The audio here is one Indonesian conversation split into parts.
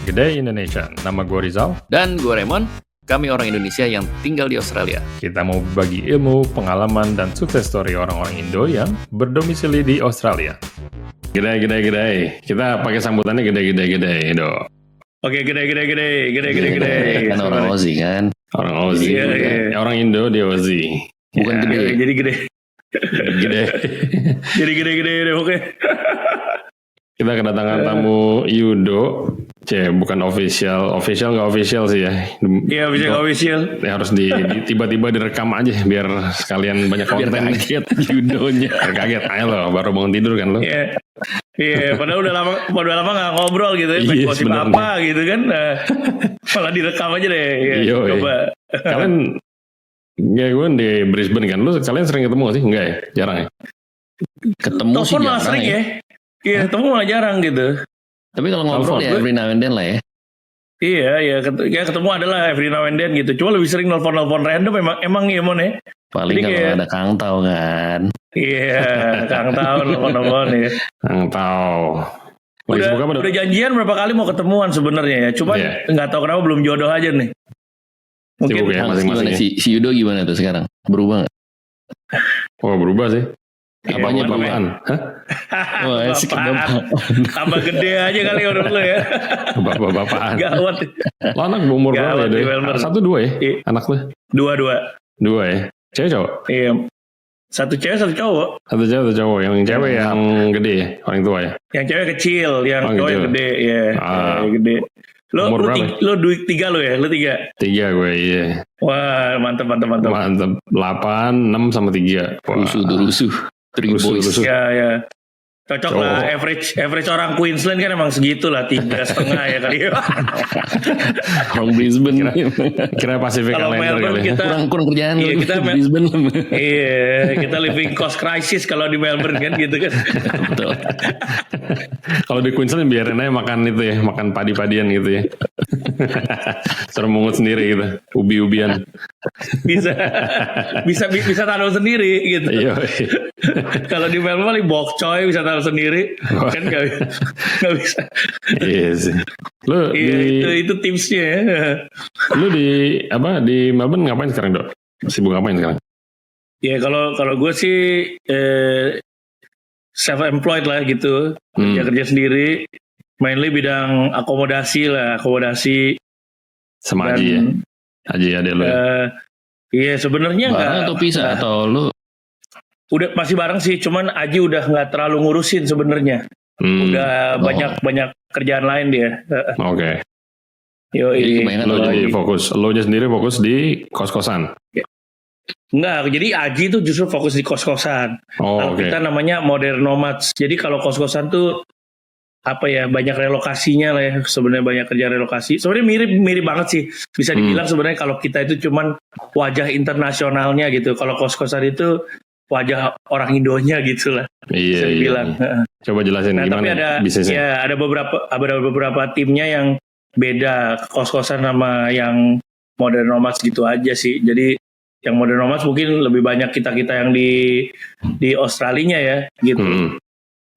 Gede Indonesia. Nama gue Rizal. Dan gue Raymond, kami orang Indonesia yang tinggal di Australia. Kita mau berbagi ilmu, pengalaman, dan sukses story orang-orang Indo yang berdomisili di Australia. Gede. Kita pakai sambutannya gede, Do. Oke, gede. Kan orang Aussie kan? Orang Aussie. Iya. Orang Indo di Aussie. Bukan Ya, gede. Jadi gede. Gede. Jadi gede, oke. Kita kedatangan tamu Yudo. Bukan official nggak official sih ya. Iya, bisa official. Ya, harus tiba-tiba direkam aja biar sekalian banyak konten. Biar kaget Yudonya. Biar kaget. Ayo lo, baru bangun tidur kan lo. Iya, padahal udah lama nggak ngobrol gitu ya, Iya, gosip sebenarnya. apa gitu kan. Nah, malah direkam aja deh. Ya, Iya. coba. Kalian, ya gue di Brisbane kan, kalian sering ketemu gak sih? Enggak ya? Jarang ya? Ketemu sih Telepon malah jarang sering ya. ya. Iya, ketemu malah jarang gitu. Tapi kalau ngobrol ya Telepon. every now and then lah ya. Iya, ketemu adalah every now and then gitu. Cuma lebih sering nelfon random emang ya Mon ya. Paling Jadi kalau kayak- ada Kang Tau kan. Iya, Kang tahu nelfon ya. Nggak tahu. Lagi sibuk apa, Dok? Udah janjian berapa kali mau ketemuan sebenarnya ya. Cuman Iya. nggak tahu kenapa belum jodoh aja nih. Mungkin Sibuk ya Kang, masing-masing gimana ya? si Yudo gimana tuh sekarang? Berubah nggak? Oh berubah sih. Iya, Apanya apa berubaan? Hah? Wah, asik Bapak. Tambah gede aja kali menurut lo ya. Bapak-bapaan. Gawat. Lo anak umur berapa ya? Gawat di Dek? Melbourne. 1, 2 ya? Iya. Anak lo? Dua. 2 ya? Cewek cowok? Iya. Satu cewek satu cowok. Satu cewek satu cowok. Yang cewek yang gede ya? Paling tua ya? Yang cewek kecil, yang Oh, cowok gitu. yang gede. Iya. Ah. Yang gede. Umur berapa? Lo tiga lo ya? Lo 3. 3 gue, iya. Wah, mantap. Mantap. 8, 6 sama 3. Rusuh. Three boys. Rusuh. Ya. Cocok lah, Cowok. average orang Queensland kan emang segitu lah, 3,5 ya kali. Orang Brisbane. Kira Pacific Kalau Islander Melbourne kali ya? kita, kurang kerjaan Iya, lu kita di Brisbane. iya, kita living cost crisis kalau di Melbourne kan gitu kan. Betul. Kalau di Queensland biarin aja makan itu ya, makan padi-padian gitu ya. Suruh mungut sendiri gitu, ubi-ubian. Bisa tanam sendiri gitu. Iya. Kalau di Melbourne paling bokcoy bisa tanam sendiri, kan nggak bisa. Iya sih. Lu Iya, di itu tipsnya ya. lu di Melbourne ngapain sekarang, Dok? Sibuk ngapain sekarang? Ya kalau gue sih self employed lah gitu, kerja sendiri, mainly bidang akomodasi. Sama Aji ya. Aji ada lu ya. Iya sebenarnya Bareng nggak atau pisah atau lu udah masih bareng sih, cuman Aji udah nggak terlalu ngurusin sebenarnya, udah Oh. banyak kerjaan lain dia. Oke. Jadi kebanyakan Lu kalau jadi fokus. Lu aja sendiri fokus di kos-kosan. Enggak, jadi Aji tuh justru fokus di kos-kosan. Oh, Kalau oke. kita namanya modern nomads. Jadi kalau kos-kosan tuh apa ya, banyak relokasinya lah ya. Sebenarnya banyak kerja relokasi. Sebenarnya mirip banget sih. Bisa dibilang sebenarnya kalau kita itu cuman wajah internasionalnya gitu. Kalau kos-kosan itu wajah orang Indonya gitu lah. Iya. Bisa dibilang. Coba jelasin Nah, tapi gimana bisnisnya. ya ada beberapa timnya yang beda, kos-kosan sama yang modern nomads gitu aja sih. Jadi yang modern nomads mungkin lebih banyak kita yang di Australia ya gitu.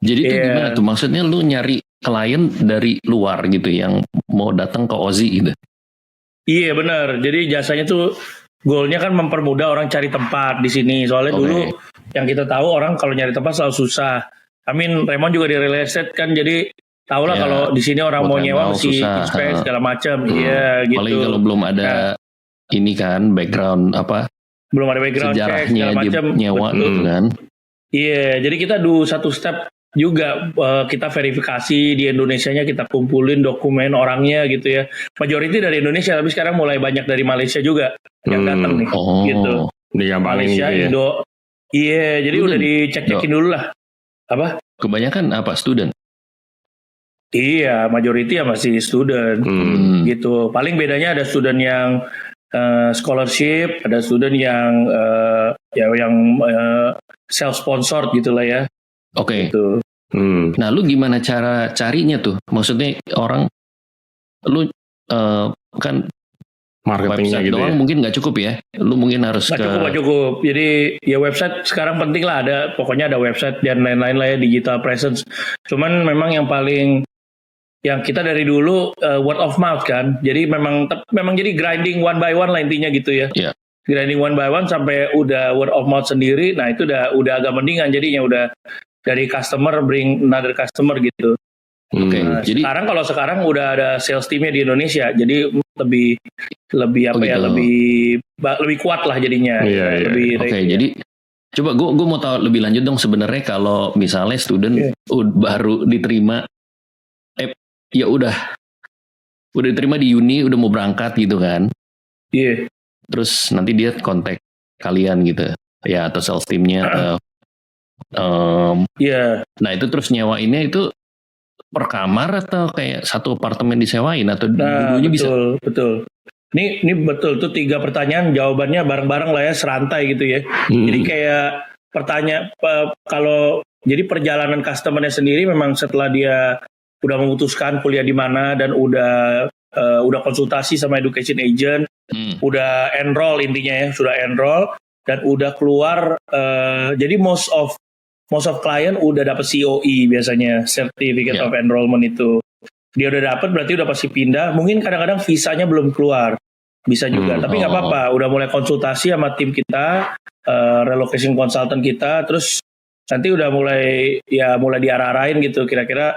jadi tuh Iya. gimana tuh? Maksudnya lu nyari klien dari luar gitu yang mau datang ke Aussie gitu. Iya benar. Jadi jasanya tuh goalnya kan mempermudah orang cari tempat di sini. Soalnya Oke. dulu yang kita tahu orang kalau nyari tempat selalu susah. Raymond juga di real estate kan, jadi tau lah Ya, kalau di sini orang buat mau yang nyewa tahu mesti susah. expense segala macam. Iya gitu. Apalagi kalau belum ada ini kan background apa Belum ada background check sejarahnya segala dia macam. nyewa Betul. gitu kan. Iya, jadi kita satu step juga, kita verifikasi di Indonesianya, kita kumpulin dokumen orangnya gitu ya. Majority dari Indonesia, tapi sekarang mulai banyak dari Malaysia juga yang datang nih. Oh. Gitu. Digampangin Malaysia, gitu ya. Indo. Iya, jadi Student. udah dicek-cekin dulu lah. Apa? Kebanyakan apa student? Iya, majority ya masih student gitu. Paling bedanya ada student yang scholarship, ada student yang self sponsored gitulah ya. Oke. Gitu. Nah, lu gimana cara carinya tuh? Maksudnya orang lu kan Marketingnya website gitu doang ya. mungkin nggak cukup ya. Lu mungkin harus Nggak cukup. Jadi ya website sekarang penting lah, pokoknya ada website dan lain-lain lah ya, digital presence. Cuman memang yang paling yang kita dari dulu word of mouth kan. Jadi memang jadi grinding one by one lah intinya gitu ya. Iya. Grinding one by one sampai udah word of mouth sendiri. Nah itu udah agak mendingan jadinya, udah dari customer bring another customer gitu. Oke, Nah, jadi kalau sekarang udah ada sales teamnya di Indonesia, jadi lebih apa ya, gitu. lebih kuat lah jadinya. Iya, iya. Lebih Oke, jadi coba gue mau tahu lebih lanjut dong, sebenarnya kalau misalnya student baru diterima, ya udah diterima di uni, udah mau berangkat gitu kan, Iya. terus nanti dia kontak kalian gitu, ya atau sales teamnya, Iya. nah itu terus nyewainnya itu per kamar atau kayak satu apartemen disewain atau Nah, dulunya bisa? betul. Ini betul tuh 3 pertanyaan, jawabannya bareng-bareng lah ya, serantai gitu ya. Jadi kayak kalau jadi perjalanan customernya sendiri memang setelah dia udah memutuskan kuliah di mana dan udah konsultasi sama education agent, udah enroll intinya ya, sudah enroll dan udah keluar. Jadi most of client udah dapat COE biasanya, Certificate of Enrollment itu. Dia udah dapat berarti udah pasti pindah. Mungkin kadang-kadang visanya belum keluar, bisa juga. Tapi nggak apa-apa. Udah mulai konsultasi sama tim kita, relocation consultant kita. Terus nanti udah mulai diarah-arahin gitu. Kira-kira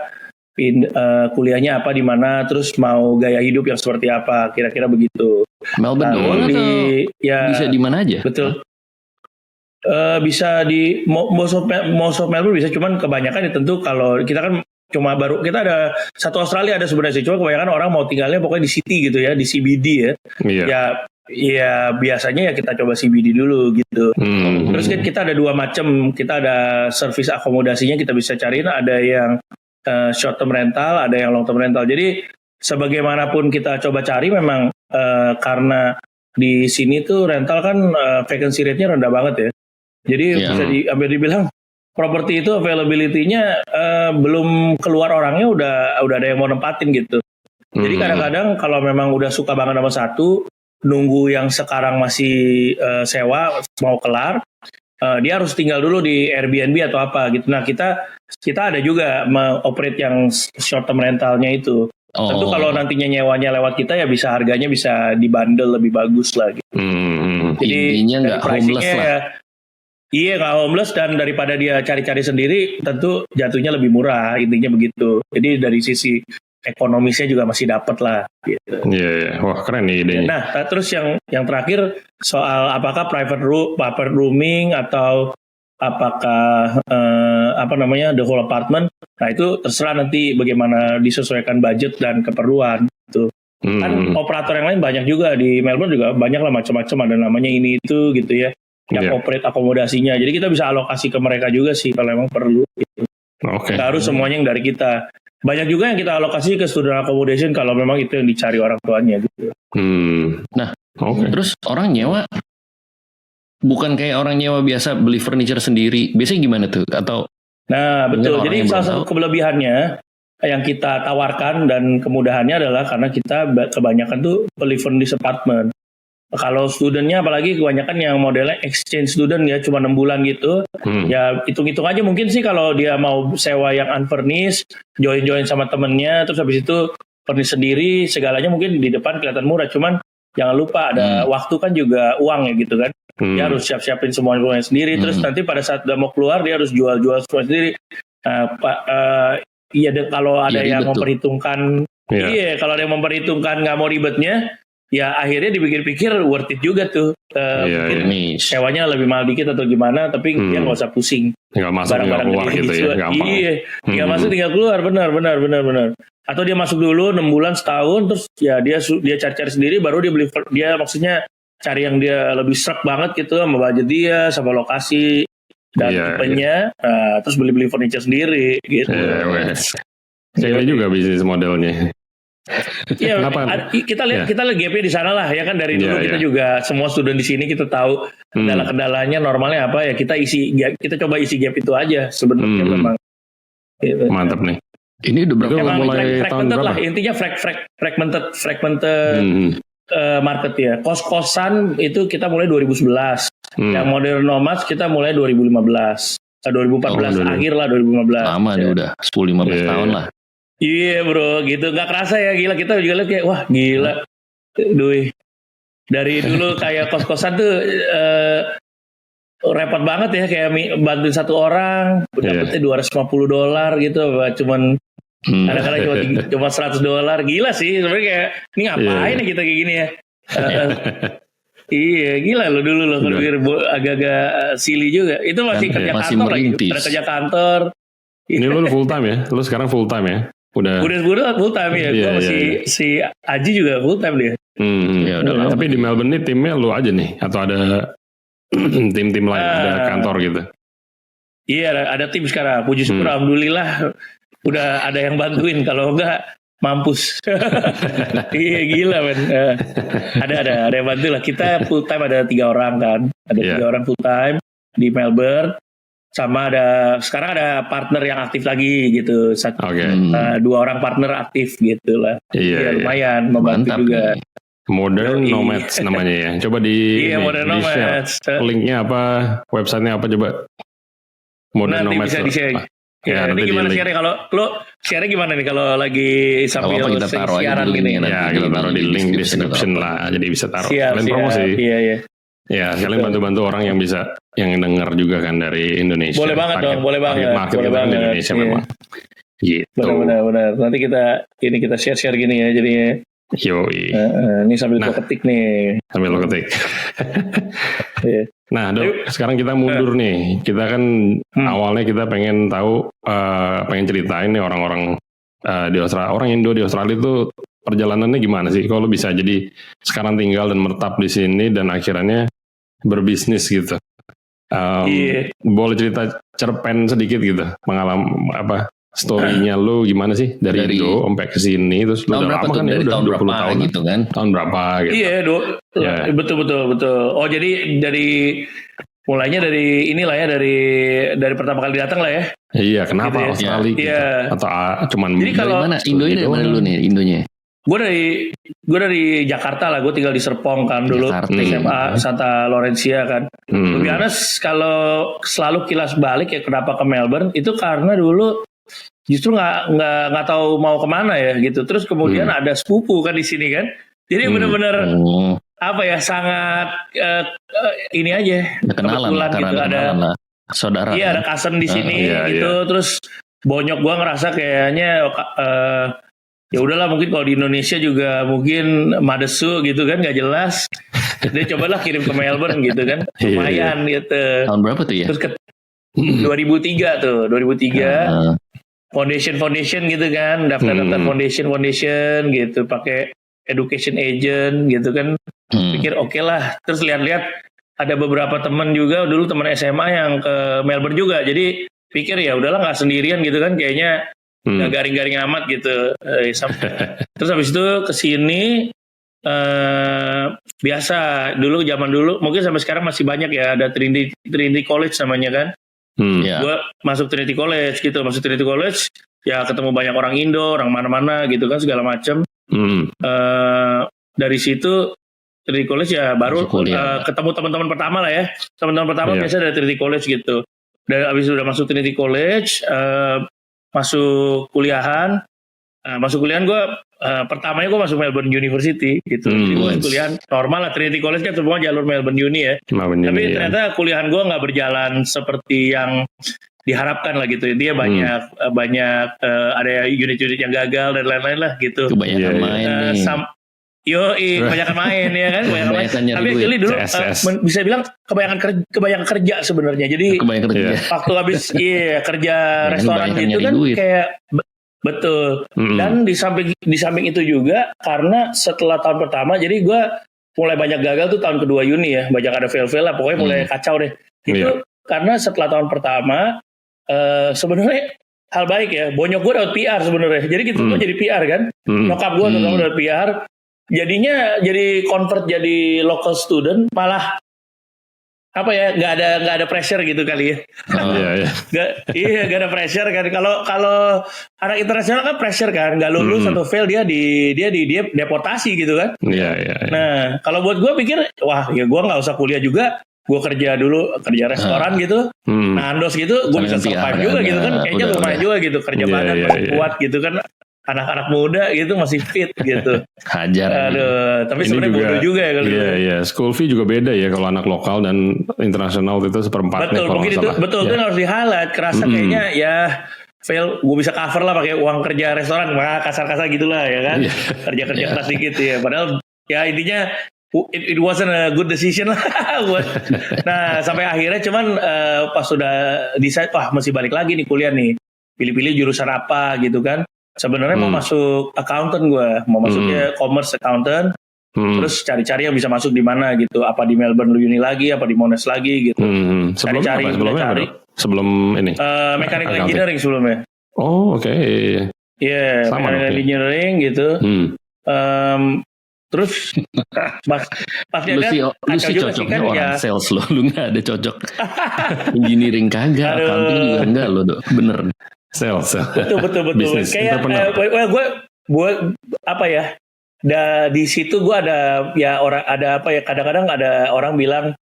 kuliahnya apa di mana, terus mau gaya hidup yang seperti apa. Kira-kira begitu. Melbourne doang atau bisa di mana aja? Betul. Bisa di most of Melbourne bisa, cuman kebanyakan ya tentu kalau kita kan kita ada satu Australia ada sebenarnya sih, cuma kebanyakan orang mau tinggalnya pokoknya di city gitu ya, di CBD ya. Ya biasanya ya kita coba CBD dulu gitu. Terus kan kita ada 2 macam, kita ada service akomodasinya kita bisa cariin, ada yang short term rental, ada yang long term rental. Jadi sebagaimanapun kita coba cari memang karena di sini tuh rental kan vacancy rate-nya rendah banget ya. Jadi bisa dibilang properti itu availability-nya belum keluar orangnya udah ada yang mau nempatin gitu. Jadi kadang-kadang kalau memang udah suka banget sama satu, nunggu yang sekarang masih sewa mau kelar, dia harus tinggal dulu di Airbnb atau apa gitu. Nah kita ada juga operate yang short term rentalnya itu. Tentu kalau nantinya nyewanya lewat kita ya bisa harganya bisa dibundle lebih bagus lah gitu. Jadi intinya nggak homeless lah. Iya, nggak homeless, dan daripada dia cari-cari sendiri tentu jatuhnya lebih murah, intinya begitu. Jadi dari sisi ekonomisnya juga masih dapat lah gitu. Iya. Wah, keren nih idenya. Nah, terus yang terakhir soal apakah private rooming atau apakah the whole apartment. Nah, itu terserah nanti bagaimana disesuaikan budget dan keperluan gitu. Kan operator yang lain banyak juga di Melbourne, juga banyak lah macam-macam, ada namanya ini itu gitu ya, yang operate akomodasinya. Jadi kita bisa alokasi ke mereka juga sih kalau memang perlu gitu. Nggak harus semuanya yang dari kita. Banyak juga yang kita alokasi ke student accommodation kalau memang itu yang dicari orang tuanya gitu. Nah, terus orang nyewa bukan kayak orang nyewa biasa beli furniture sendiri. Biasanya gimana tuh? Atau Nah, betul. Jadi salah satu kelebihannya yang kita tawarkan dan kemudahannya adalah karena kita kebanyakan tuh beli furnished apartment. Kalau studentnya apalagi kebanyakan yang modelnya exchange student ya, cuma 6 bulan gitu. Ya hitung-hitung aja mungkin sih kalau dia mau sewa yang unfurnished, join sama temennya, terus habis itu furnish sendiri, segalanya mungkin di depan kelihatan murah. Cuman jangan lupa ada waktu kan juga uang ya gitu kan. Dia harus siap-siapin semuanya sendiri. Terus nanti pada saat udah mau keluar dia harus jual semua sendiri. Kalau ada yang memperhitungkan, kalau ada yang memperhitungkan nggak mau ribetnya, ya akhirnya dipikir-pikir worth it juga tuh. Mungkin sewanya lebih mahal dikit atau gimana, tapi dia nggak usah pusing. Nggak masuk tinggal keluar gitu ya, gampang. Nggak masuk tinggal keluar, benar. Atau dia masuk dulu 6 bulan setahun, terus ya dia cari-cari sendiri, baru dia maksudnya cari yang dia lebih serak banget gitu sama budget dia, sama lokasi dan tipenya, terus beli furniture sendiri gitu. Ini juga bisnis modelnya. Iya, kita lihat gap-nya di sana lah ya kan, dari dulu kita juga semua student di sini kita tahu kendala-kendalanya normalnya apa ya, kita coba isi gap itu aja sebenarnya memang. Gitu. Mantap nih. Ini udah berapa mulai tahun berapa? Lah intinya fragmented market ya. Kos-kosan itu kita mulai 2011. Yang modern nomads kita mulai 2015. 2014 akhir lah 2015. Lama nih udah 10-15 tahun lah. Iya bro, gitu nggak kerasa ya, gila kita juga lihat kayak wah gila, duh dari dulu kayak kos-kosan tuh repot banget ya, kayak bantuin satu orang dapetnya $250 gitu, cuman kadang-kadang cuma $100, gila sih sebenarnya, kayak ini ngapain ya kita kayak gini ya. Iya gila lo dulu lo kalau pikir agak-agak silly juga, itu masih kerja kantor lagi, ada kerja kantor. Ini lu full time ya, lu sekarang full time ya? Udah full time ya, gue masih si Aji juga full time dia. Ya, udah tapi di Melbourne nih timnya lu aja nih, atau ada tim-tim lain, ada kantor gitu? Iya ada tim sekarang, puji syukur alhamdulillah udah ada yang bantuin, kalau enggak mampus. Iya gila men. Ada yang bantu lah. Kita full time ada 3 orang kan, ada 3 orang full time di Melbourne. Sama sekarang ada partner yang aktif lagi gitu. 2 orang partner aktif gitu lah. Iya, lumayan membantu juga. Modern Nomads namanya ya. Coba Modern Nomads. Linknya apa, websitenya apa coba? Modern Nomads. Bisa di-share. Ya, nanti gimana share kalau lo share gimana nih kalau lagi sambil siaran gini? Ya kita taruh di link description lah, jadi bisa taruh. Kalian promosi. Iya. Ya, kalian bantu-bantu orang yang bisa, yang denger juga kan dari Indonesia. Boleh banget dong, boleh banget. Market kita kan di Indonesia memang. Gitu. Benar. Nanti kita share gini ya jadinya. Yoi. Ini sambil gue ketik nih. Sambil lo ketik. Nah, Dok, sekarang kita mundur nih. Kita kan awalnya kita pengen tahu, pengen ceritain nih orang-orang di Australia, orang Indo di Australia itu perjalanannya gimana sih? Kalau bisa jadi sekarang tinggal dan menetap di sini dan akhirnya berbisnis gitu. Boleh cerita cerpen sedikit gitu, pengalaman apa? Story-nya lu gimana sih dari Indo sampai ke sini, terus lu udah lama kan ya, udah 20 tahun gitu kan. Tahun berapa gitu. Iya, betul. Oh, jadi mulainya dari inilah ya, dari pertama kali datang lah ya. Iya, kenapa gitu Australia gitu? Atau cuman jadi kalau mana Indonya dari mana dulu nih Indonya? Gue dari Jakarta lah, gue tinggal di Serpong kan dulu, SMA Santa Lawrencia kan. Lebih honest, kalau selalu kilas balik ya kenapa ke Melbourne, itu karena dulu justru nggak tahu mau kemana ya gitu. Terus kemudian ada sepupu kan di sini kan, jadi benar-benar apa ya, sangat ini aja kebetulan gitu, ada saudara. Iya, ada cousin di sini gitu. Terus bonyok gue ngerasa kayaknya ya udahlah, mungkin kalau di Indonesia juga mungkin madesu gitu kan, nggak jelas. Dia cobalah kirim ke Melbourne gitu kan, lumayan gitu. Tahun berapa tuh ya? Terus 2003 tuh, 2003. Foundation gitu kan, daftar foundation gitu, pakai education agent gitu kan. Pikir oke lah. Terus lihat-lihat ada beberapa teman juga dulu, teman SMA yang ke Melbourne juga. Jadi pikir ya udahlah, nggak sendirian gitu kan, kayaknya nggak garing-garing amat gitu. Terus habis itu ke sini biasa zaman dulu mungkin sampai sekarang masih banyak ya, ada Trinity College namanya kan. Gue masuk Trinity College ya, ketemu banyak orang Indo, orang mana-mana gitu kan, segala macam. Dari situ Trinity College ya baru ketemu teman-teman pertama lah ya. Teman-teman pertama biasa dari Trinity College gitu. Dan abis udah masuk Trinity College, masuk kuliahan gue pertamanya gue masuk Melbourne University gitu. Jadi gue kuliahan normal lah, Trinity College kan semua jalur Melbourne Uni ya. Tapi ternyata kuliahan gue nggak berjalan seperti yang diharapkan lah gitu. Dia banyak ada unit-unit yang gagal dan lain-lain lah gitu. Kebanyakan main nih. Kebanyakan main ya kan, tapi actually dulu bisa bilang kebanyakan kerja sebenarnya. Jadi waktu habis kerja restoran gitu kan kayak betul. Dan di samping itu juga karena setelah tahun pertama, jadi gue mulai banyak gagal tuh tahun kedua uni ya, banyak ada fail lah, pokoknya mulai kacau deh. Itu karena setelah tahun pertama sebenarnya hal baik ya, bonyok gue dapat PR sebenarnya. Jadi gitu gue jadi PR kan, nyokap gue terutama dapat PR. Jadinya jadi convert jadi local student, malah apa ya, nggak ada pressure gitu kali ya. Nggak ada pressure kan. Kalau anak internasional kan pressure kan, nggak lulus atau fail dia deportasi gitu kan. Nah kalau buat gue pikir, wah ya gue nggak usah kuliah juga, gue kerja restoran gitu, nandos gitu, gue bisa survive juga gitu kan. Kayaknya lumayan juga gitu, kerja badan kuat gitu kan. anak-anak muda gitu masih fit gitu. Hajar. Aduh, tapi sebenarnya bodoh juga ya kalau Iya, iya. School fee juga beda ya kalau anak lokal dan internasional itu seperempatnya. Betul, kalau mungkin nggak itu salah. betul itu harus di-highlight. Kerasa kayaknya ya fail, gue bisa cover lah pakai uang kerja restoran, kasar-kasar gitulah ya kan. Kerja-kerja keras dikit ya. Padahal ya intinya it wasn't a good decision lah. Nah sampai akhirnya cuman pas sudah decide, wah masih balik lagi nih kuliah nih. Pilih-pilih jurusan apa gitu kan. Sebenarnya mau masuk accountant gue, mau masuknya commerce accountant. Terus cari-cari yang bisa masuk di mana gitu, apa di Melbourne Uni lagi, apa di Monash lagi gitu. Sebelumnya Cari-cari, apa? Sebelumnya cari. apa? Sebelum ini? Mechanical Accounting. engineering sebelumnya. Oh, oke. Iya, Sama mechanical dong, ya. engineering gitu. Terus pas Lu lihat sih juga sih cocoknya kan orang ya. sales lo, lu nggak ada cocok. Engineering kagak, Aduh. accounting juga enggak lo, Dok. Bener. Sales. Betul. Bisnis, Kayak entrepreneur. gue apa ya? Di situ gue ada ya orang ada apa ya? Kadang-kadang ada orang bilang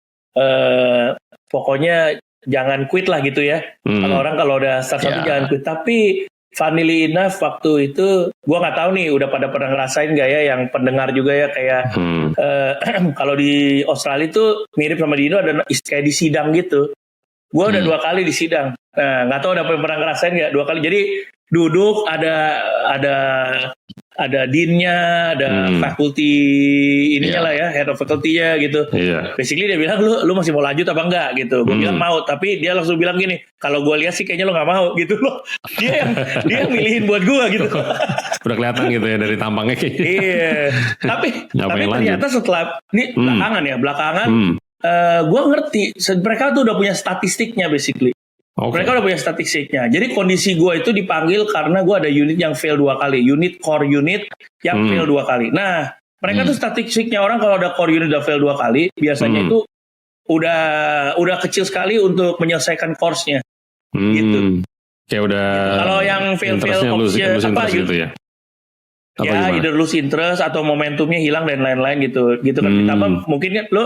pokoknya jangan quit lah gitu ya. Kalau udah start satu Ya. jangan quit. Tapi funnily enough waktu itu gue nggak tahu nih udah pada pernah ngerasain gak ya yang pendengar juga ya kayak kalau di Australia itu mirip sama di Indo ada kayak di sidang gitu. Gue udah 2 kali di sidang. Nah, nggak tahu udah pernah ngerasain nggak 2 kali. Jadi duduk ada deannya, ada faculty ininya lah ya, head of faculty-nya gitu. Iya. Basically dia bilang lu masih mau lanjut apa enggak gitu. Gue bilang mau, tapi dia langsung bilang gini, kalau gue lihat sih kayaknya lu nggak mau gitu loh. Dia yang milihin buat gue gitu. Udah kelihatan gitu ya dari tampangnya kayaknya. Iya. Tapi Ngapain ternyata setelah ini belakangan gue ngerti mereka tuh udah punya statistiknya basically. Oke. Mereka udah punya statistiknya. Jadi kondisi gue itu dipanggil karena gue ada unit yang fail 2 kali, core unit yang fail 2 kali. Nah, mereka tuh statistiknya orang kalau ada core unit udah fail 2 kali, biasanya itu udah kecil sekali untuk menyelesaikan course-nya. Gitu. Kayak udah. Kalau yang fail lose apa interest gitu ya. Apa ya gimana? either lose interest atau momentumnya hilang dan lain-lain gitu kan. Ditambah mungkin kan lo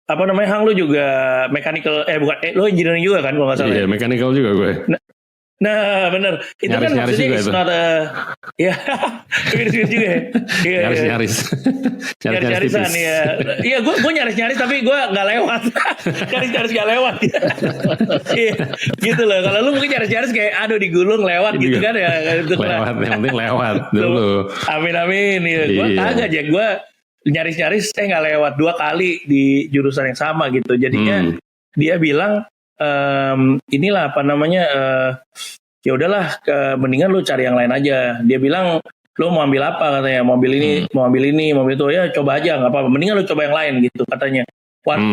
apa namanya Hang, lu juga mechanical lo engineering juga kan kalau nggak salah. Iya, mechanical juga gue. Nah bener itu kan Nyaris-nyaris maksudnya juga it's itu. not ya nyaris juga ya. Iya, Nyaris-nyaris. nyaris-nyarisan tipis. ya. Iya gue nyaris-nyaris tapi gue nggak lewat. nyaris-nyaris nggak lewat. Iya gitu loh. Kalau lu mungkin nyaris-nyaris kayak aduh digulung lewat gitu kan ya. Gitu Lewat, yang penting lewat dulu. Amin ya. Gue kagak aja gue nyaris-nyaris nggak lewat 2 kali di jurusan yang sama gitu. Jadinya dia bilang inilah apa namanya ya udahlah mendingan lu cari yang lain aja. Dia bilang lu mau ambil apa katanya, mau ambil ini mau itu ya coba aja nggak apa-apa, mendingan lu coba yang lain gitu katanya.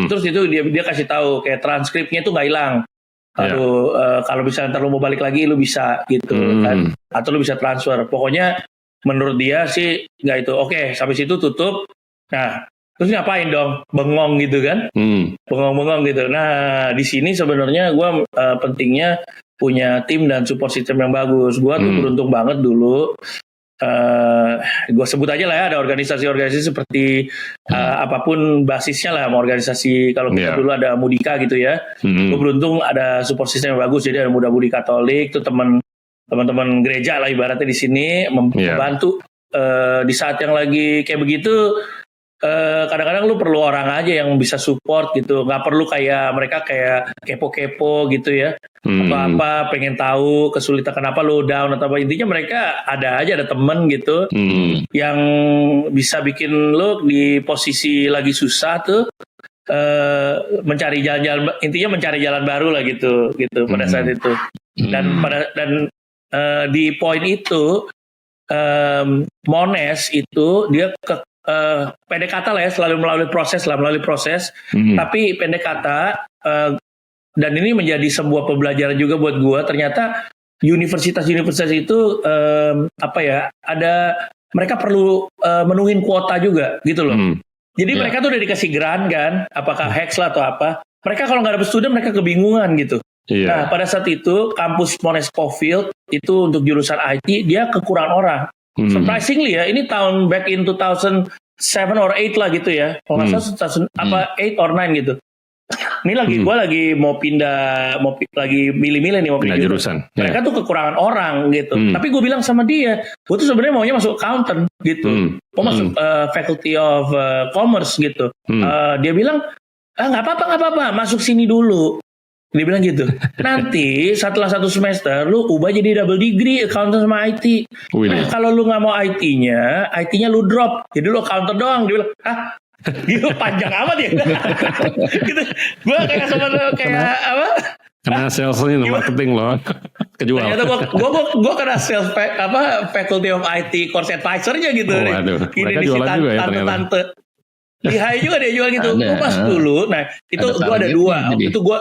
Terus itu dia kasih tahu kayak transkripnya itu nggak hilang. Kalau bisa ntar lu mau balik lagi lu bisa gitu kan, atau lu bisa transfer. Pokoknya menurut dia sih nggak itu. Oke, sampai situ tutup. Nah terus ngapain dong? Bengong gitu kan? Bengong gitu. Nah di sini sebenarnya gue pentingnya punya tim dan support system yang bagus. Gue tuh beruntung banget dulu. Gue sebut aja lah ya, ada organisasi-organisasi seperti apapun basisnya lah, mau organisasi kalau kita dulu ada Mudika gitu ya. Gue beruntung ada support system yang bagus. Jadi ada Muda Budi Katolik, tuh teman-teman gereja lah ibaratnya di sini membantu di saat yang lagi kayak begitu. Kadang-kadang lu perlu orang aja yang bisa support gitu, nggak perlu kayak mereka kayak kepo-kepo gitu ya, apa pengen tahu kesulitan kenapa lu down atau apa. Intinya mereka ada temen gitu yang bisa bikin lu di posisi lagi susah tuh mencari jalan-jalan, intinya mencari jalan baru lah gitu pada saat itu. Dan di poin itu Monash itu dia pendek kata lah ya, selalu melalui proses, tapi pendek kata dan ini menjadi sebuah pembelajaran juga buat gue. Ternyata universitas itu mereka perlu menuhin kuota juga gitu loh. Jadi mereka tuh udah dikasih grant kan, apakah HEX lah atau apa. Mereka kalau nggak dapet student mereka kebingungan gitu. Nah pada saat itu kampus Monash Caulfield itu untuk jurusan IT dia kekurangan orang. Surprisingly ya, ini tahun back in 2007 or 8 lah gitu ya. Kalau nggak salah 8 or 9 gitu. Ini lagi gue lagi mau pindah, lagi milih-milih nih mau Pindah pindah jurusan. Mereka tuh kekurangan orang gitu. Tapi gue bilang sama dia, gue tuh sebenarnya maunya masuk accountant gitu. Mau masuk Faculty of Commerce gitu. Dia bilang, nggak apa-apa, masuk sini dulu. Dia bilang gitu. Nanti setelah 1 semester lu ubah jadi double degree accountant sama IT. Nah, kalau lu nggak mau IT-nya lu drop. Jadi lu accountant doang. Dia bilang, gitu panjang amat ya. Gitu. Gue kayak apa? Karena salesnya marketing loh. Kejual. Ternyata gue kena sales Faculty of IT course advisor-nya gitu. Waduh. Mereka jualan juga ya ternyata. Tante. Lihai juga dia jual gitu. Gue pas dulu. Nah itu gue ada 2. Itu gue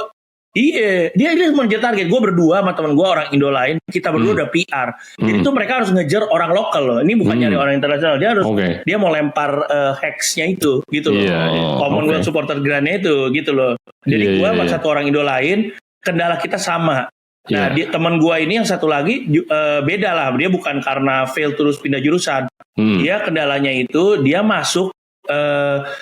iya, dia mengejar target. Gue berdua sama temen gue orang Indo lain, kita berdua udah PR. Jadi tuh mereka harus ngejar orang lokal loh. Ini bukan nyari orang internasional. Dia harus dia mau lempar hacks-nya itu, gitu loh. Commonwealth supporter grant-nya itu, gitu loh. Jadi gue sama satu orang Indo lain, kendala kita sama. Nah, teman gue ini yang satu lagi beda lah. Dia bukan karena fail terus pindah jurusan. Dia kendalanya itu dia masuk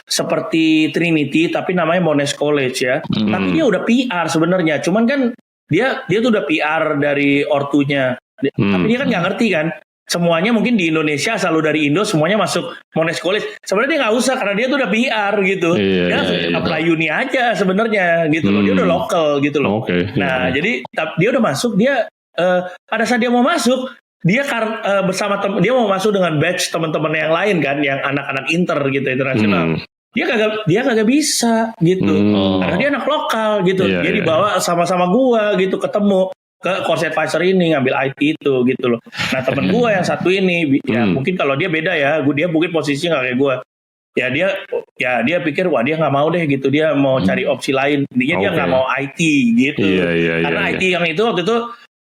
seperti Trinity tapi namanya Monash College ya. Tapi dia udah PR sebenarnya. Cuman kan dia tuh udah PR dari ortunya. Tapi dia kan nggak ngerti kan. Semuanya mungkin di Indonesia selalu dari Indo semuanya masuk Monash College. Sebenarnya dia nggak usah karena dia tuh udah PR gitu. Dia apply uni aja sebenarnya gitu loh. Dia udah lokal gitu loh. Nah jadi dia udah masuk. Dia pada saat dia mau masuk dia bersama dia mau masuk dengan batch teman-teman yang lain kan, yang anak-anak internasional. Dia kagak bisa gitu. Karena dia anak lokal gitu. Dia dibawa sama-sama gua gitu ketemu ke course advisor ini ngambil IT itu gitu loh. Nah, temen gua yang satu ini ya mungkin kalau dia beda ya, dia mungkin posisinya nggak kayak gua. Ya dia pikir wah dia nggak mau deh gitu, dia mau cari opsi lain. Intinya dia nggak mau IT gitu. Karena IT yang itu waktu itu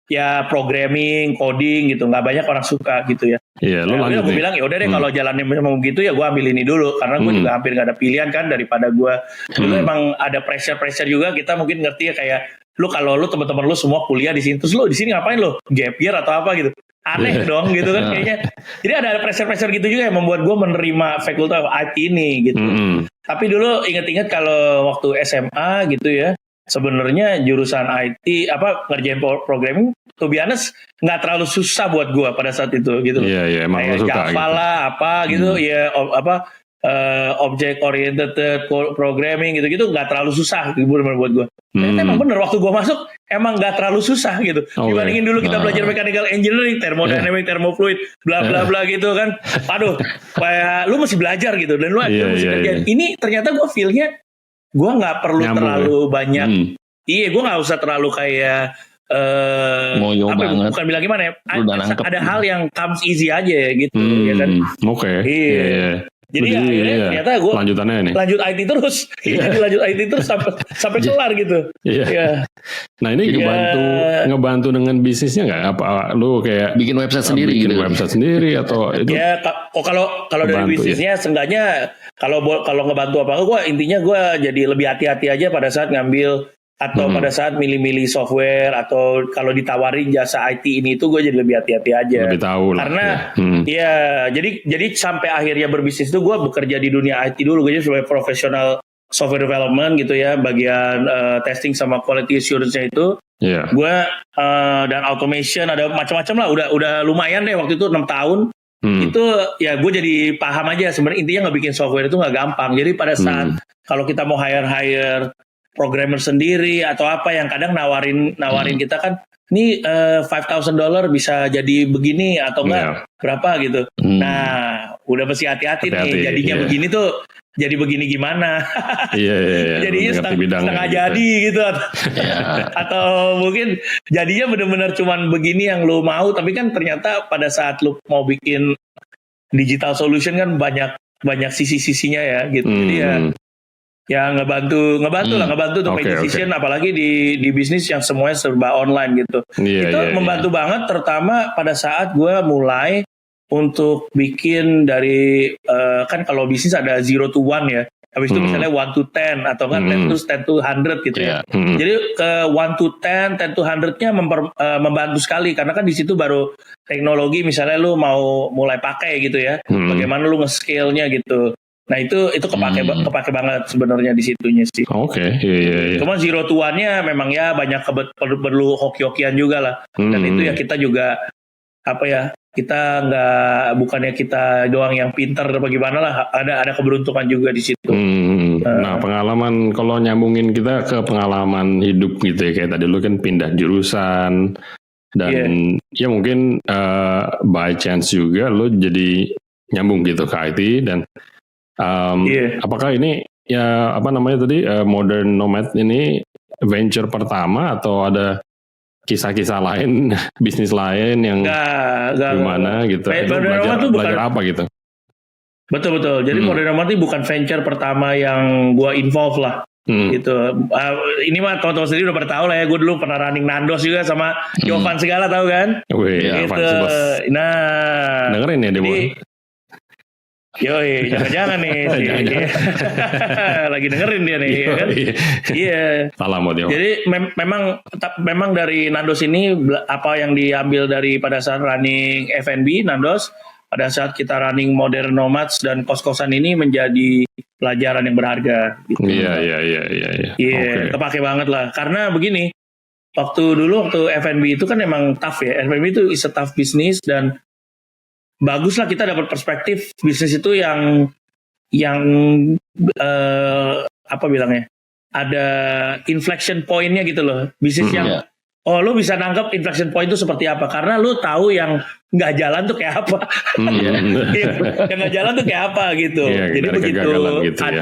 ya programming, coding gitu, nggak banyak orang suka gitu ya. Nah, gue bilang ya udah deh kalau jalannya mau gitu ya gue ambil ini dulu karena gue juga hampir nggak ada pilihan kan daripada gue. Dulu emang ada pressure juga kita mungkin ngerti ya kayak lu kalau lu teman-teman lu semua kuliah di sini terus lu di sini ngapain lu gap year atau apa gitu. Aneh dong gitu kan kayaknya. Jadi ada pressure gitu juga yang membuat gue menerima Faculty of IT ini gitu. Tapi dulu inget-inget kalau waktu SMA gitu ya. Sebenarnya jurusan IT ngerjain programming to be honest nggak terlalu susah buat gue pada saat itu gitu. Emang kayak suka Java gitu. lah gitu ya object oriented programming gitu nggak terlalu susah buat gue. Ternyata emang bener waktu gue masuk emang nggak terlalu susah gitu. Dibandingin dulu kita belajar mechanical engineering, thermodynamic, thermofluid, bla bla bla gitu kan. Aduh, kayak lu mesti belajar gitu dan lu mesti kerjain. Ini ternyata gue feel-nya gue nggak perlu terlalu banyak. Gue nggak usah terlalu kayak bukan bilang gimana ya. Ada hal yang comes easy aja ya gitu ya kan. Jadi ternyata gue lanjut IT terus. Jadi lanjut IT terus sampai kelar gitu. Nah ini ngebantu dengan bisnisnya nggak? Apa lu kayak bikin website sendiri gitu? Website sendiri atau itu? Ya kalau dari bisnisnya seenggaknya kalau ngebantu apa gue intinya gue jadi lebih hati-hati aja pada saat ngambil atau pada saat milih-milih software atau kalau ditawarin jasa IT ini itu gue jadi lebih hati-hati aja. Lebih tahu lah. Karena jadi sampai akhirnya berbisnis itu gue bekerja di dunia IT dulu. Gue jadi sebagai profesional software development gitu ya, bagian testing sama quality assurance-nya itu. Gue dan automation ada macam-macam lah. Udah lumayan deh waktu itu 6 tahun. Itu ya gue jadi paham aja sebenarnya intinya nggak bikin software itu nggak gampang. Jadi pada saat kalau kita mau hire programmer sendiri atau apa yang kadang nawarin kita kan ini $5,000 bisa jadi begini atau enggak berapa gitu. Nah udah mesti hati-hati nih jadinya begini tuh jadi begini gimana. Jadinya setengah jadi gitu. Atau mungkin jadinya benar-benar cuman begini yang lu mau tapi kan ternyata pada saat lu mau bikin digital solution kan banyak sisi-sisinya ya gitu. Jadi ya ngebantu untuk make decision apalagi di bisnis yang semuanya serba online gitu. Itu membantu banget terutama pada saat gue mulai untuk bikin dari kan kalau bisnis ada 0 to 1 ya. Habis itu misalnya 1 to 10 atau kan 10 to 100 gitu ya. Jadi ke 1 to 10 to 100-nya membantu sekali karena kan di situ baru teknologi misalnya lu mau mulai pakai gitu ya. Bagaimana lu nge-scale-nya gitu. Nah itu kepake banget sebenarnya di situnya sih. Oke, iya. Cuma zero to one-nya memang ya banyak perlu hoki-hokian juga lah. Dan itu ya kita juga kita bukannya kita doang yang pintar atau bagaimana lah, ada keberuntungan juga di situ. Nah pengalaman kalau nyambungin kita ke pengalaman hidup gitu ya, kayak tadi lu kan pindah jurusan dan ya mungkin by chance juga lu jadi nyambung gitu ke IT dan apakah ini ya Modern Nomad ini venture pertama atau ada kisah-kisah lain, bisnis lain yang gimana gitu? Belajar apa gitu? Betul. Jadi Modern Nomad ini bukan venture pertama yang gua involve lah. Gitu. Ini mah teman-teman sendiri udah pada tahu lah ya. Gue dulu pernah running Nandos juga sama Jovan segala, tahu kan? Wih, gitu. Nah, dengerin ya demo. Yoi, jangan nih lagi dengerin dia nih, ya kan? Iya. Salam buat dia. Jadi memang dari Nandos ini apa yang diambil dari pada saat running F&B Nandos, pada saat kita running Modern Nomads dan kos-kosan ini menjadi pelajaran yang berharga. Gitu. Iya. Iya, kepake banget lah. Karena begini, waktu F&B itu kan emang tough ya. F&B itu is a tough business dan bagus lah kita dapat perspektif bisnis itu yang ada inflection point-nya gitu loh, bisnis yang lo bisa nangkep inflection point itu seperti apa karena lo tahu yang nggak jalan tuh kayak apa, yang nggak jalan tuh kayak apa gitu. Jadi begitu gitu,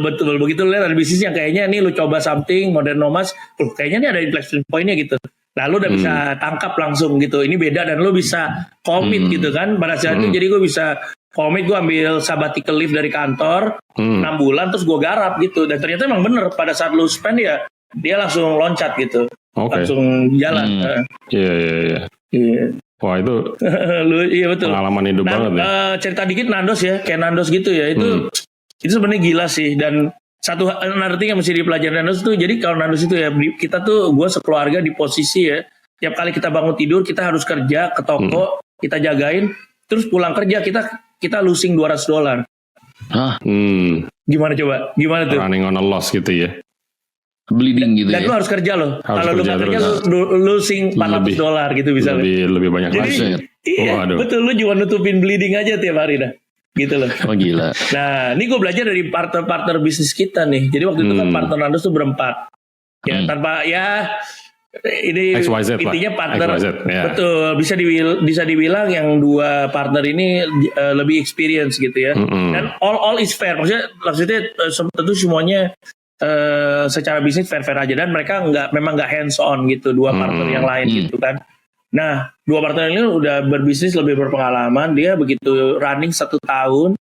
betul begitu lihat ada bisnis yang kayaknya nih lo coba something Modern Nomads, kayaknya nih ada inflection point-nya gitu. Nah lu udah bisa tangkap langsung gitu, ini beda dan lu bisa komit gitu kan. Pada saat itu jadi gue bisa komit, gue ambil sabbatical leave dari kantor 6 bulan terus gue garap gitu. Dan ternyata emang bener pada saat lu spend ya dia langsung loncat gitu, langsung jalan. Iya. Wah itu iya betul. Pengalaman hidup banget ya. Cerita dikit Nandos ya, kayak Nandos gitu ya, itu sebenarnya gila sih. Dan satu thing yang mesti dipelajari Nandos itu, jadi kalau Nandos itu ya kita tuh gue sekeluarga di posisi ya tiap kali kita bangun tidur kita harus kerja ke toko, kita jagain, terus pulang kerja kita losing $200. Gimana coba? Gimana tuh? Running on a loss gitu ya. Bleeding gitu. Dan lu harus kerja loh. Kalau lu nggak kerja lu losing $400 gitu bisa. Lebih banyak lagi. Iya, betul, lu cuma nutupin bleeding aja tiap hari dah. Gitu loh. Oh gila. Nah, ini gue belajar dari partner bisnis kita nih. Jadi waktu itu kan partner Nandos tuh berempat. Ya tanpa ini XYZ intinya lah. partner. XYZ, ya. Betul, bisa dibilang yang dua partner ini lebih experience gitu ya. Dan all is fair. Maksudnya tentu semuanya secara bisnis fair aja dan mereka memang nggak hands on gitu dua partner yang lain gitu kan. Nah, dua partner ini udah berbisnis lebih berpengalaman. Dia begitu running 1 tahun,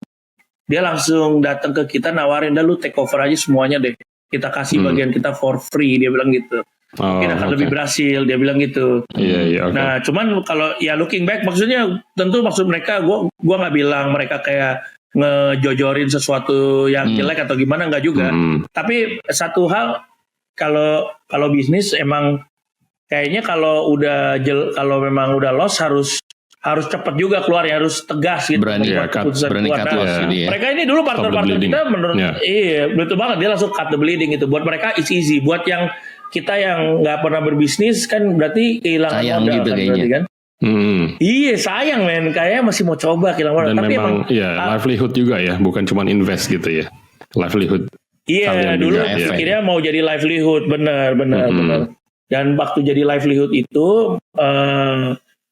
dia langsung datang ke kita nawarin, dah lu take over aja semuanya deh. Kita kasih bagian kita for free, dia bilang gitu. Mungkin akan lebih berhasil, dia bilang gitu. Iya. Nah, cuman kalau ya looking back, maksudnya tentu maksud mereka, gua nggak bilang mereka kayak ngejojorin sesuatu yang jelek atau gimana, nggak juga. Tapi satu hal, kalau bisnis emang kayaknya kalau memang udah loss harus cepat juga keluar ya, harus tegas gitu. Berani cut loss ini ya. Mereka ini dulu partner kita menurut iya betul banget, dia langsung cut the bleeding itu. Buat mereka it's easy. Buat yang kita yang nggak pernah berbisnis kan berarti kehilangan modal gitu, kan berarti kan. Iya sayang men, kayaknya masih mau coba kehilangan modal. Dan tapi memang livelihood juga ya, bukan cuma invest gitu ya. Livelihood. Iya dulu pikirnya mau jadi livelihood, benar. Dan waktu jadi livelihood itu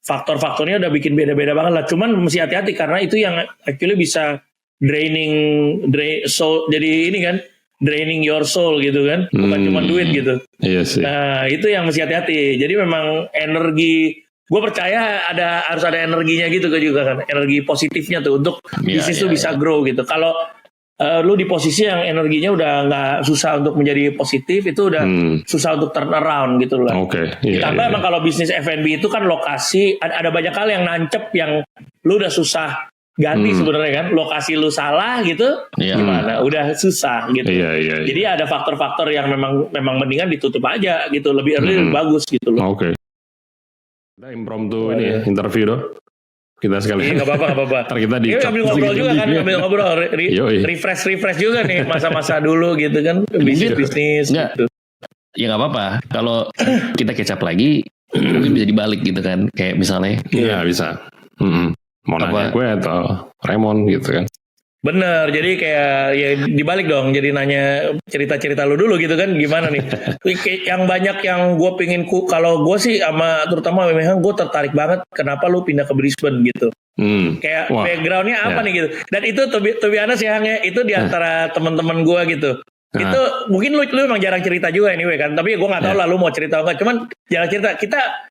faktor-faktornya udah bikin beda-beda banget lah. Cuman mesti hati-hati karena itu yang actually bisa draining soul. Jadi ini kan draining your soul gitu kan, bukan cuma duit gitu. Iya sih. Nah itu yang mesti hati-hati. Jadi memang energi, gue percaya harus ada energinya gitu juga kan, energi positifnya tuh untuk bisnis tuh bisa grow gitu. Kalau lu di posisi yang energinya udah nggak, susah untuk menjadi positif, itu udah susah untuk turn around gitu loh. Ditambah emang kalau bisnis F&B itu kan lokasi, ada banyak hal yang nancep yang lu udah susah ganti sebenarnya kan. Lokasi lu salah gitu, gimana? Udah susah gitu. Jadi ada faktor-faktor yang memang mendingan ditutup aja gitu, lebih early lebih bagus gitu loh. Kita impromptu ini interview dong. kita sekalian. Iya, nggak apa-apa. Ntar kita di Iya, sambil ngobrol juga kan, sambil ngobrol, refresh juga nih masa-masa dulu gitu kan, bisnis gitu. Ya nggak apa-apa. Kalau kita kecap lagi, mungkin bisa dibalik gitu kan, kayak misalnya. Iya bisa. Mau nanya gue atau Raymond gitu kan. Bener, jadi kayak ya dibalik dong, jadi nanya cerita-cerita lu dulu gitu kan, gimana nih? Yang banyak yang gue pingin, kalau gue sih terutama memang gue tertarik banget, kenapa lu pindah ke Brisbane gitu? Kayak backgroundnya apa nih gitu? Dan itu to be honest ya, itu diantara teman-teman gue gitu. Itu mungkin lu emang jarang cerita juga anyway kan, tapi gue nggak tahu lah lu mau cerita atau nggak. Cuman jarang cerita.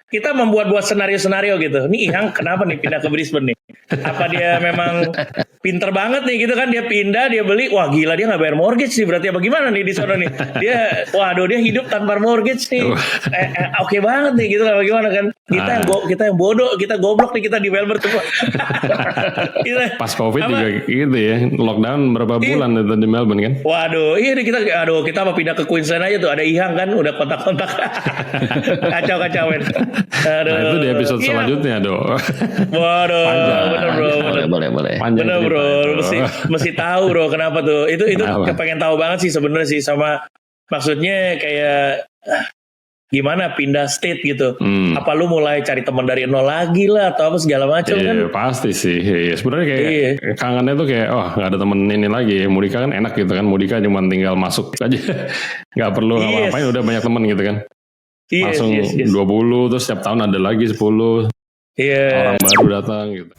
Kita membuat senario gitu. Nih Ihang kenapa nih pindah ke Brisbane nih? Apa dia memang pinter banget nih gitu kan, dia pindah, dia beli, wah gila dia nggak bayar mortgage sih, berarti apa gimana nih di sana nih? Dia hidup tanpa mortgage nih. Oke banget nih gitu kan, bagaimana kan? Kita yang bodoh, kita goblok nih, kita di Melbourne tuh. Pas COVID juga gitu ya, lockdown berapa bulan itu di Melbourne kan? Waduh, kita mau pindah ke Queensland aja tuh, ada Ihang kan, udah kontak-kontak. Kacau men. Nah itu di episode selanjutnya Waduh, bener bro. Boleh. Bener bro, mesti tahu bro kenapa tuh. Itu pengen tahu banget sih sebenarnya sih, sama maksudnya kayak gimana pindah state gitu. Apa lu mulai cari teman dari nol lagi lah atau apa segala macam kan? Pasti sih. Sebenarnya kayak kangennya tuh kayak nggak ada temen ini lagi. Mudika kan enak gitu kan. Mudika cuma tinggal masuk aja, nggak perlu ngapain, udah banyak temen gitu kan. Langsung 20, terus setiap tahun ada lagi 10 orang baru datang gitu.